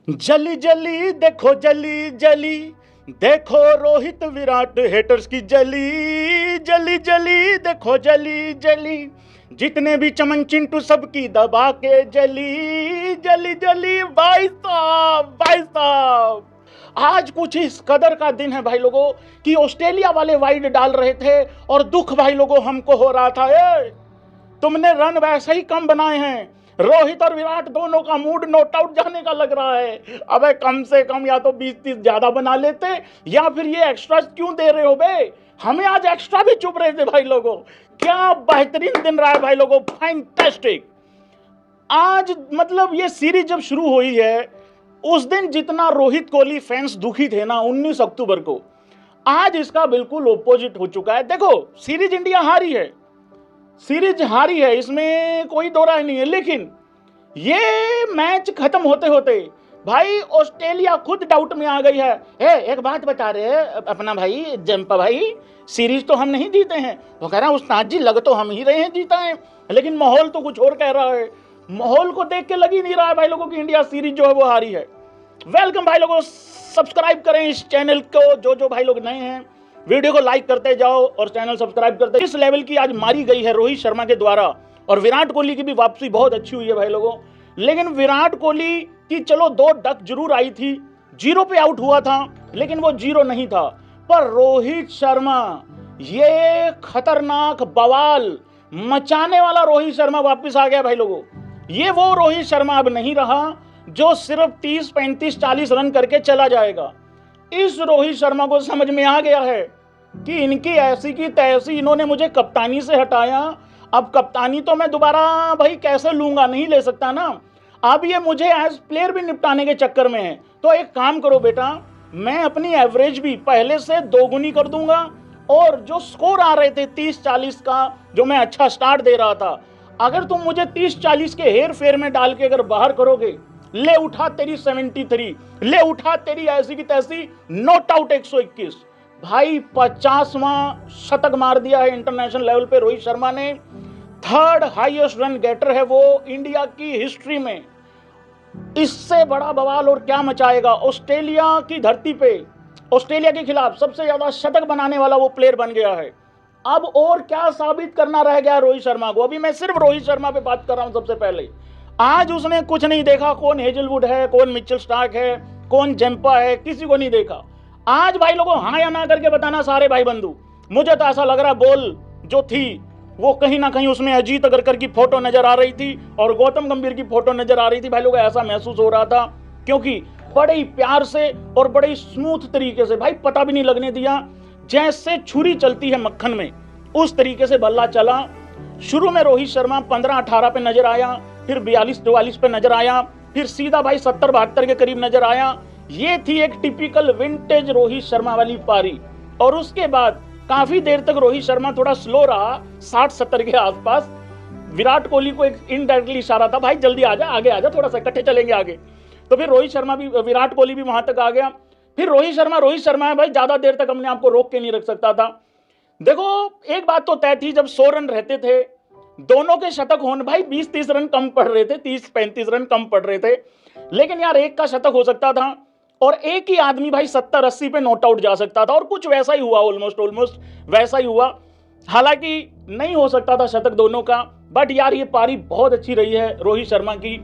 जली जली देखो जली जली, देखो रोहित विराट हेटर्स की जली जली जली, देखो जली जली, जितने भी चमन चिंटू सबकी दबा के जली जली जली। भाई साहब भाई साहब, आज कुछ इस कदर का दिन है भाई लोगों कि ऑस्ट्रेलिया वाले वाइड डाल रहे थे और दुख भाई लोगों हमको हो रहा था। तुमने रन वैसे ही कम बनाए हैं, रोहित और विराट दोनों का मूड नोट आउट जाने का लग रहा है। अबे कम से कम या तो 20-30 ज्यादा बना लेते, या फिर ये एक्स्ट्रा क्यों दे रहे हो बे? हमें आज एक्स्ट्रा भी चुप रहे थे भाई लोगों। क्या बेहतरीन दिन रहा है भाई लोगों, फैंटास्टिक। आज मतलब ये सीरीज जब शुरू हुई है उस दिन जितना रोहित कोहली फैंस दुखी थे ना 19 अक्टूबर को, आज इसका बिल्कुल ओपोजिट हो चुका है। देखो सीरीज इंडिया हारी है, सीरीज हारी है, इसमें कोई दो राय नहीं है, लेकिन ये मैच खत्म होते होते भाई ऑस्ट्रेलिया खुद डाउट में आ गई है। एक बात बता रहे हैं अपना भाई जंपा भाई, सीरीज तो हम नहीं जीते हैं। वो कह रहा है उस्ताद जी लग तो हम ही रहे हैं जीता है, लेकिन माहौल तो कुछ और कह रहा है। माहौल को देख के लग ही नहीं रहा है भाई लोगों की इंडिया सीरीज जो है वो हारी है। वेलकम भाई लोगों, सब्सक्राइब करें इस चैनल को, जो भाई लोग नए हैं वीडियो को लाइक करते जाओ और चैनल सब्सक्राइब करते। इस लेवल की आज मारी गई है रोहित शर्मा के द्वारा, और विराट कोहली की भी वापसी बहुत अच्छी हुई है भाई लोगों। लेकिन विराट कोहली की चलो 2 डक जरूर आई थी, 0 पे आउट हुआ था, लेकिन वो 0 नहीं था। पर रोहित शर्मा, ये खतरनाक बवाल मचाने वाला रोहित शर्मा वापस आ गया भाई लोगों। ये वो रोहित शर्मा अब नहीं रहा जो सिर्फ 30, 35, 40 रन करके चला जाएगा। इस रोहित शर्मा को समझ में आ गया है कि इनकी ऐसी की तैसी, इन्होंने मुझे कप्तानी से हटाया, अब कप्तानी तो मैं दोबारा भाई कैसे लूंगा, नहीं ले सकता ना। अब ये मुझे एज प्लेयर भी निपटाने के चक्कर में है। तो एक काम करो बेटा, मैं अपनी एवरेज भी पहले से 2 गुनी कर दूंगा, और जो स्कोर आ रहे थे 30-40 का, जो मैं अच्छा स्टार्ट दे रहा था, अगर तुम मुझे 30-40 के हेर फेर में डाल के अगर बाहर करोगे, ले उठा तेरी 73, ले उठा तेरी ऐसी की तैसी नॉट आउट 121। भाई 50वां शतक मार दिया है इंटरनेशनल लेवल पे रोहित शर्मा ने। 3rd हाईएस्ट रन गेटर है वो इंडिया की हिस्ट्री में। इससे बड़ा बवाल और क्या मचाएगा। ऑस्ट्रेलिया की धरती पे, ऑस्ट्रेलिया के खिलाफ सबसे ज्यादा शतक बनाने वाला वो प्लेयर बन गया है। अब और क्या साबित करना रह गया रोहित शर्मा को। अभी मैं सिर्फ रोहित शर्मा पे बात कर रहा हूं। सबसे पहले आज उसने कुछ नहीं देखा, कौन हेजलवुड है, कौन मिचेल स्टार्क है, कौन जंपा है, किसी को नहीं देखा। आज भाई लोगों हाँ या ना करके बताना सारे भाई बंधु। मुझे तो ऐसा लग रहा बॉल जो थी वो कहीं ना कहीं उसमें अजीत अगरकर की फोटो नजर आ रही थी और गौतम गंभीर की फोटो नजर आ रही थी भाई लोगों। ऐसा महसूस हो रहा था, क्योंकि बड़े ही प्यार से और बड़े ही स्मूथ तरीके से, भाई पता भी नहीं लगने दिया, जैसे छुरी चलती है मक्खन में उस तरीके से बल्ला चला। शुरू में रोहित शर्मा 15-18 पे नजर आया, फिर 42-44 पे नजर आया, फिर सीधा भाई 70-72 के करीब नजर आया। ये थी एक टिपिकल विंटेज रोहित शर्मा वाली पारी। और उसके बाद काफी देर तक रोहित शर्मा थोड़ा स्लो रहा, 60-70 के आसपास। विराट कोहली को एक इनडायरेक्टली इशारा था, भाई जल्दी आ जा, आगे आ जा, थोड़ा सा इकट्ठे चलेंगे आगे। तो फिर रोहित शर्मा भी, विराट कोहली भी वहां तक आ गया। फिर रोहित शर्मा है भाई, ज्यादा देर तक अपने आप को रोक के नहीं रख सकता था। देखो एक बात तो तय थी, जब 100 रन रहते थे दोनों के शतक होने, भाई 20-30 रन कम पड़ रहे थे, 30-35 रन कम पड़ रहे थे, लेकिन यार एक का शतक हो सकता था और एक ही आदमी भाई 70-80 पे नॉट आउट जा सकता था। और कुछ वैसा ही हुआ, ऑलमोस्ट वैसा ही हुआ। हालांकि नहीं हो सकता था शतक दोनों का, बट यार ये पारी बहुत अच्छी रही है रोहित शर्मा की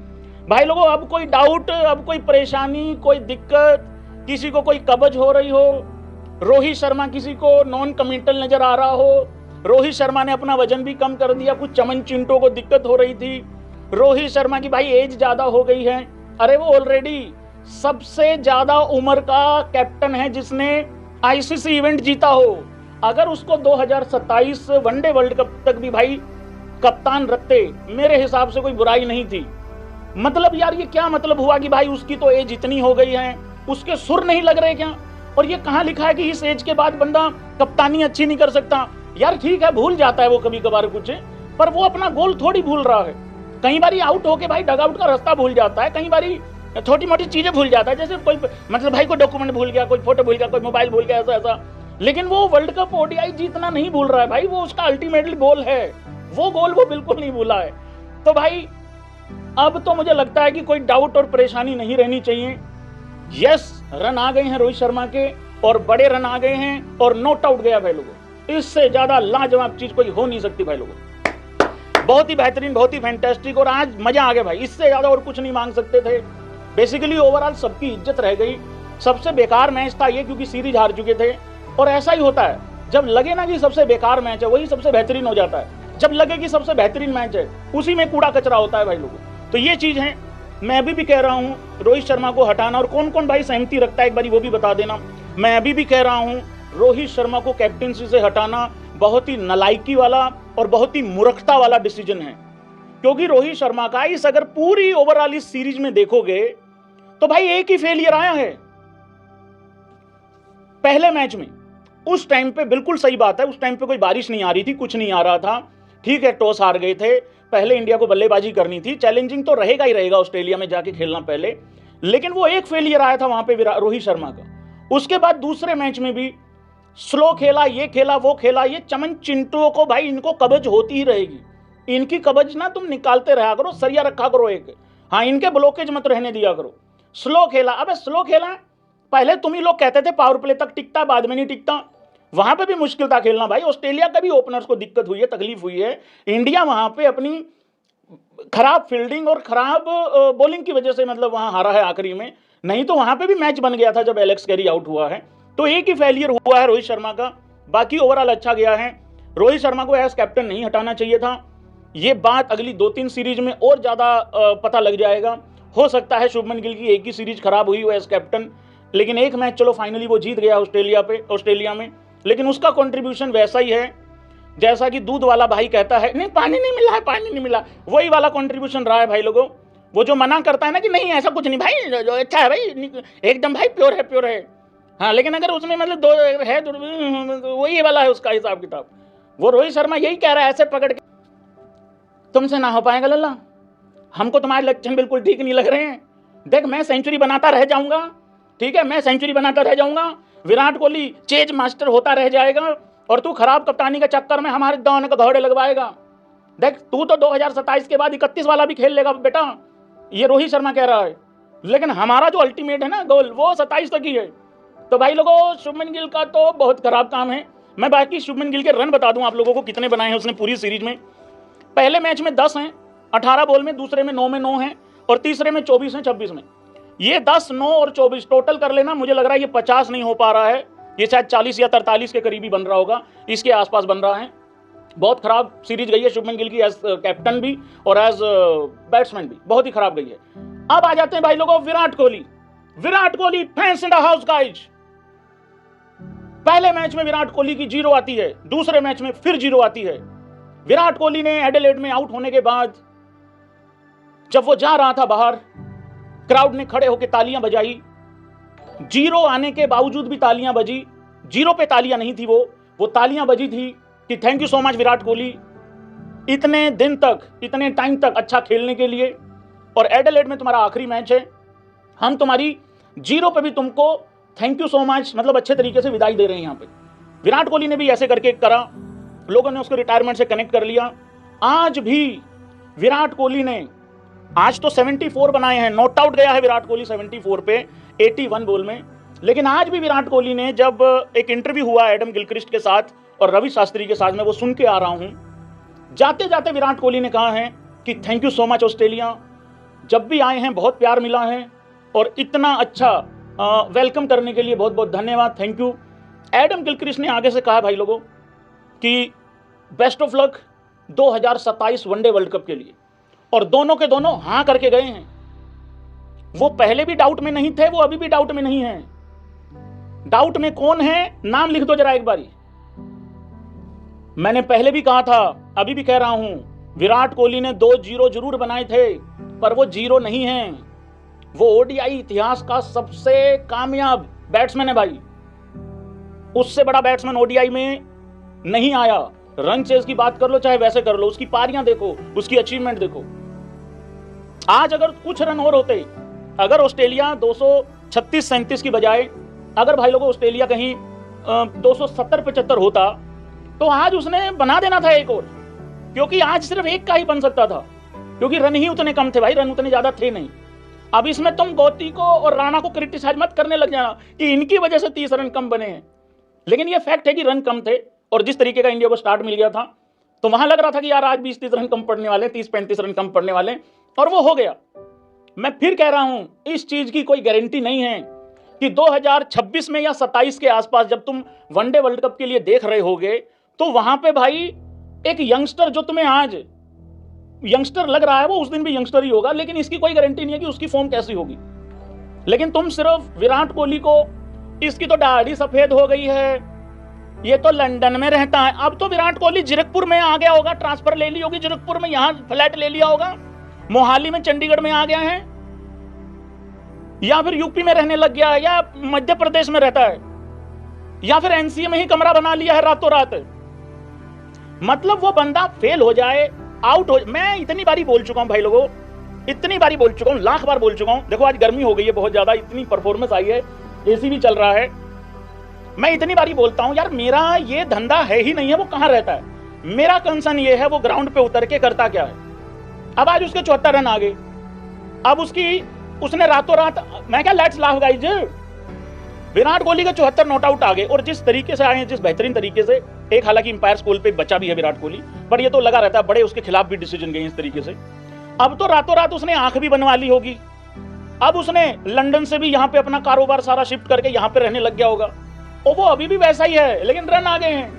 भाई लोगों। अब कोई डाउट, अब कोई परेशानी, कोई दिक्कत, किसी को कोई कब्ज हो रही हो, रोहित शर्मा किसी को नॉन कमिटल नजर आ रहा हो, रोहित शर्मा ने अपना वजन भी कम कर दिया, कुछ चमन चिंटों को दिक्कत हो रही थी, रोहित शर्मा की भाई एज ज्यादा हो गई है, अरे वो ऑलरेडी सबसे ज्यादा उम्र का कैप्टन है जिसने आईसीसी इवेंट जीता हो। अगर उसको 2027 वनडे वर्ल्ड कप तक भी भाई कप्तान रखते, मेरे हिसाब से कोई बुराई नहीं थी। मतलब यार ये क्या मतलब हुआ कि भाई उसकी तो एज इतनी हो गई है, उसके सुर नहीं लग रहे क्या? और ये कहां लिखा है कि इस एज के बाद बंदा कप्तानी अच्छी नहीं कर सकता? यार ठीक है, भूल जाता है वो कभी कभार कुछ, पर वो अपना गोल थोड़ी भूल रहा है। कई बार आउट होके भाई डगआउट का रास्ता भूल जाता है, कई बार छोटी मोटी चीजें भूल जाता है, जैसे कोई मतलब भाई कोई डॉक्यूमेंट भूल गया, कोई फोटो भूल गया, कोई मोबाइल भूल गया, ऐसा। लेकिन वो वर्ल्ड कप ओडीआई जीतना नहीं भूल रहा है भाई, वो उसका अल्टीमेटली गोल है, वो गोल वो बिल्कुल नहीं भूला है। तो भाई अब तो मुझे लगता है कि कोई डाउट और परेशानी नहीं रहनी चाहिए। यस, रन आ गए हैं रोहित शर्मा के और बड़े रन आ गए हैं और नॉट आउट गया भाई लोगों। इससे ज्यादा लाजवाब चीज कोई हो नहीं सकती भाई लोगों। बहुत ही बेहतरीन, बहुत ही फैंटास्टिक और आज मजा आ गया भाई। इससे ज्यादा और कुछ नहीं मांग सकते थे। बेसिकली ओवरऑल सबकी इज्जत रह गई। सबसे बेकार मैच था ये, क्योंकि सीरीज हार चुके थे और ऐसा ही होता है जब लगे ना कि सबसे बेकार मैच है वही सबसे बेहतरीन हो जाता है। जब लगे कि सबसे बेहतरीन मैच है उसी में कूड़ा कचरा होता है भाई लोगों। तो ये चीज है। मैं अभी भी कह रहा हूं रोहित शर्मा को हटाना, और कौन कौन भाई सहमति रखता है एक बारी वो भी बता देना। मैं अभी भी कह रहा हूं रोहित शर्मा को कैप्टेंसी से हटाना बहुत ही नालायकी वाला और बहुत ही मूर्खता वाला डिसीजन है। क्योंकि रोहित शर्मा का इस अगर पूरी ओवरऑल इस सीरीज में देखोगे तो भाई एक ही फेलियर आया है पहले मैच में। उस टाइम पे बिल्कुल सही बात है, उस टाइम पे कोई बारिश नहीं आ रही थी, कुछ नहीं आ रहा था, ठीक है, टॉस हार गए थे, पहले इंडिया को बल्लेबाजी करनी थी, चैलेंजिंग तो रहेगा ही रहेगा ऑस्ट्रेलिया में जाके खेलना पहले, लेकिन वो एक फेलियर आया था वहां पे रोहित शर्मा का। उसके बाद दूसरे मैच में भी स्लो खेला, ये खेला वो खेला। ये चमन चिंटुओं को भाई इनको कब्ज होती ही रहेगी, इनकी कब्ज ना तुम निकालते रहा करो, सरिया रखा करो एक, हाँ इनके ब्लॉकेज मत रहने दिया करो। स्लो खेला, अबे स्लो खेला, पहले तुम ही लोग कहते थे पावर प्ले तक टिकता, बाद में नहीं टिकता, वहां पे भी मुश्किल था खेलना भाई। ऑस्ट्रेलिया का भी ओपनर्स को दिक्कत हुई है, तकलीफ हुई है। इंडिया वहां पे अपनी खराब फील्डिंग और खराब बॉलिंग की वजह से मतलब वहां हारा है आखिरी में, नहीं तो वहां पे भी मैच बन गया था जब एलेक्स कैरी आउट हुआ है। तो एक ही फेलियर हुआ है रोहित शर्मा का, बाकी ओवरऑल अच्छा गया है। रोहित शर्मा को एज कैप्टन नहीं हटाना चाहिए था। ये बात अगली 2-3 सीरीज में और ज्यादा पता लग जाएगा। हो सकता है शुभमन गिल की एक ही सीरीज खराब हुई हो एज कैप्टन, लेकिन एक मैच चलो फाइनली वो जीत गया ऑस्ट्रेलिया में, लेकिन उसका कंट्रीब्यूशन वैसा ही है जैसा कि दूध वाला भाई कहता है नहीं पानी नहीं मिला है, पानी नहीं मिला, वही वाला कंट्रीब्यूशन रहा है भाई लोगों। वो जो मना करता है ना कि नहीं ऐसा कुछ नहीं भाई, जो अच्छा है भाई एकदम भाई प्योर है प्योर है, हाँ, लेकिन अगर उसमें मतलब दो है तो वही वाला है उसका हिसाब किताब। वो रोहित शर्मा यही कह रहा है ऐसे पकड़ के, तुमसे ना हो पाएगा लल्ला, हमको तुम्हारे लक्षण बिल्कुल ठीक नहीं लग रहे हैं। देख मैं सेंचुरी बनाता रह जाऊंगा, ठीक है, मैं सेंचुरी बनाता रह जाऊंगा, विराट कोहली चेज मास्टर होता रह जाएगा और तू खराब कप्तानी के चक्कर में हमारे दाने का घोड़े लगवाएगा। देख तू तो 2027 के बाद 31 वाला भी खेल लेगा बेटा, ये रोहित शर्मा कह रहा है, लेकिन हमारा जो अल्टीमेट है ना गोल वो 27 तक ही है। तो भाई लोगों शुभमन गिल का तो बहुत खराब काम है। मैं बाकी शुभमन गिल के रन बता दूं आप लोगों को कितने बनाए हैं उसने पूरी सीरीज में। पहले मैच में 10 हैं 18 बॉल में, दूसरे में 9 में 9 हैं और तीसरे में 24 हैं 26 में। ये 10, 9 और 24 टोटल कर लेना, मुझे लग रहा है ये 50 नहीं हो पा रहा है, ये शायद 40 या 43 के करीबी बन रहा होगा, इसके आसपास बन रहा है। बहुत खराब सीरीज गई है शुभमन गिल की एज कैप्टन भी और एज बैट्समैन भी, बहुत ही खराब गई है। अब आ जाते हैं भाई लोगों Virat Kohli. Virat Kohli fans in the house guys. पहले मैच में विराट कोहली की 0 आती है, दूसरे मैच में फिर 0 आती है। विराट कोहली ने एडिलेड में आउट होने के बाद जब वो जा रहा था बाहर, क्राउड ने खड़े होकर तालियां बजाई, 0 आने के बावजूद भी तालियां बजी। 0 पे तालियां नहीं थी, वो तालियां बजी थी कि thank you so much Virat Kohli, इतने दिन तक, इतने टाइम तक अच्छा खेलने के लिए, और एडिलेड में तुम्हारा आखिरी मैच है, हम तुम्हारी 0 पे भी तुमको थैंक यू सो मच मतलब अच्छे तरीके से विदाई दे रहे हैं। यहाँ पे विराट कोहली ने भी ऐसे करके करा, लोगों ने उसको रिटायरमेंट से कनेक्ट कर लिया। आज भी विराट कोहली ने आज तो 74 बनाए हैं, नॉट आउट गया है विराट कोहली 74 पे 81 बॉल में, लेकिन आज भी विराट कोहली ने जब एक इंटरव्यू हुआ एडम गिलक्रिस्ट के साथ और रवि शास्त्री के साथ, मैं वो सुन के आ रहा हूं, जाते जाते विराट कोहली ने कहा है कि thank you so much Australia, जब भी आए हैं बहुत प्यार मिला है और इतना अच्छा वेलकम करने के लिए बहुत बहुत धन्यवाद, थैंक यू। एडम गिलक्रिस्ट ने आगे से कहा भाई लोगों कि best of luck 2027 one day world cup के लिए, और दोनों के दोनों हां करके गए हैं। वो पहले भी डाउट में नहीं थे, वो अभी भी डाउट में नहीं है। डाउट में कौन है नाम लिख दो जरा एक बारी। मैंने पहले भी कहा था, अभी भी कह रहा हूं, विराट कोहली ने 2 0 जरूर बनाए थे पर वो 0 नहीं है। वो ओडीआई इतिहास का सबसे कामयाब बैट्समैन है भाई, उससे बड़ा बैट्समैन ओडीआई में नहीं आया। रन चेज की बात कर लो चाहे वैसे कर लो, उसकी पारियां देखो, उसकी अचीवमेंट देखो। आज अगर कुछ रन और होते, अगर ऑस्ट्रेलिया 236-37 की बजाय अगर भाई लोगों ऑस्ट्रेलिया कहीं 270-75 होता तो आज उसने बना देना था एक और, क्योंकि आज सिर्फ एक का ही बन सकता था, क्योंकि रन ही उतने कम थे भाई, रन उतने ज्यादा थे नहीं। अब इसमें तुम गौती को और राणा को क्रिटिसाइज मत करने लग जाना कि इनकी वजह से 30 रन कम बने हैं, लेकिन ये फैक्ट है कि रन कम थे। और जिस तरीके का इंडिया को स्टार्ट मिल गया था तो वहां लग रहा था कि यार आज 20-30 रन कम पड़ने वाले, 30-35 रन कम पड़ने वाले, और वो हो गया। मैं फिर कह रहा हूं इस चीज की कोई गारंटी नहीं है कि 2026 में या 27 के आसपास जब तुम वनडे वर्ल्ड कप के लिए देख रहे होगे तो वहां पे भाई एक यंगस्टर जो तुम्हें आज यंगस्टर लग रहा है वो उस दिन भी यंगस्टर ही होगा, लेकिन इसकी कोई गारंटी नहीं है कि उसकी फॉर्म कैसी होगी। लेकिन तुम सिर्फ विराट कोहली को, इसकी तो दाढ़ी सफेद हो गई है, ये तो लंदन में रहता है, अब तो विराट कोहली जीरकपुर में आ गया होगा, ट्रांसफर ले ली होगी जीरकपुर में, यहां फ्लैट ले लिया होगा, मोहाली में, चंडीगढ़ में आ गया है, या फिर यूपी में रहने लग गया है, या मध्य प्रदेश में रहता है, या फिर एनसीए में ही कमरा बना लिया है रातों रात। मतलब वो बंदा फेल हो जाए, आउट हो। मैं इतनी बारी बोल चुका हूं भाई लोगों, इतनी बारी बोल चुका हूं, लाख बार बोल चुका हूं। देखो आज गर्मी हो गई है बहुत ज्यादा, इतनी परफॉर्मेंस आई है, एसी भी चल रहा है। मैं इतनी बारी बोलता हूं यार मेरा ये धंधा है ही नहीं है, वो कहां रहता है। मेरा कंसर्न ये है वो ग्राउंड पे उतर के करता क्या है। अब आज उसके 74 रन आ गए, अब उसने रातों रात, मैं क्या let's laugh guys, Virat Kohli के 74 नॉट आउट आ गए, और जिस तरीके से आए हैं, जिस बेहतरीन तरीके से, एक हालांकि इंपायर स्कूल पे बचा भी है विराट कोहली, पर ये तो लगा रहता है बड़े उसके खिलाफ भी डिसीजन गए इस तरीके से। अब तो रातों रात उसने आंख भी बनवा ली होगी, अब उसने लंदन से भी यहाँ पे अपना कारोबार सारा शिफ्ट करके यहाँ पे रहने लग गया होगा, और वो अभी भी वैसा ही है, लेकिन रन आ गए हैं।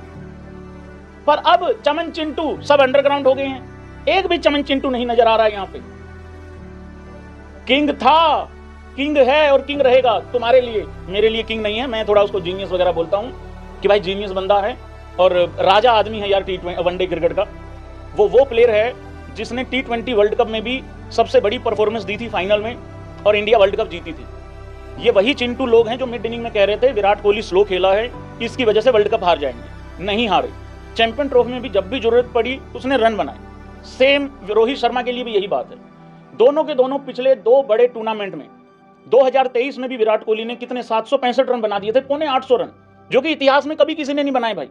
पर अब चमन चिंटू सब अंडरग्राउंड हो गए हैं, एक भी चमन चिंटू नहीं नजर आ रहा है यहाँ पे। किंग था, किंग है और किंग रहेगा तुम्हारे लिए, मेरे लिए किंग नहीं है। मैं थोड़ा उसको जीनियस वगैरह बोलता हूँ कि भाई जीनियस बंदा है और राजा आदमी है यार वनडे क्रिकेट का। वो प्लेयर है जिसने T20 वर्ल्ड कप में भी सबसे बड़ी परफॉर्मेंस दी थी फाइनल में, और इंडिया वर्ल्ड कप जीती थी। ये वही चिंटू लोग हैं जो मिड इनिंग में कह रहे थे विराट कोहली स्लो खेला है, इसकी वजह से वर्ल्ड कप हार जाएंगे। नहीं हारे, चैंपियन ट्रॉफी में भी जब भी जरूरत पड़ी उसने रन बनाए। सेम रोहित शर्मा के लिए भी यही बात है। दोनों के दोनों पिछले 2 बड़े टूर्नामेंट में, 2023 में भी विराट कोहली ने कितने 765 रन बना दिए थे, 750 रन, जो कि इतिहास में कभी किसी ने नहीं बनाए भाई।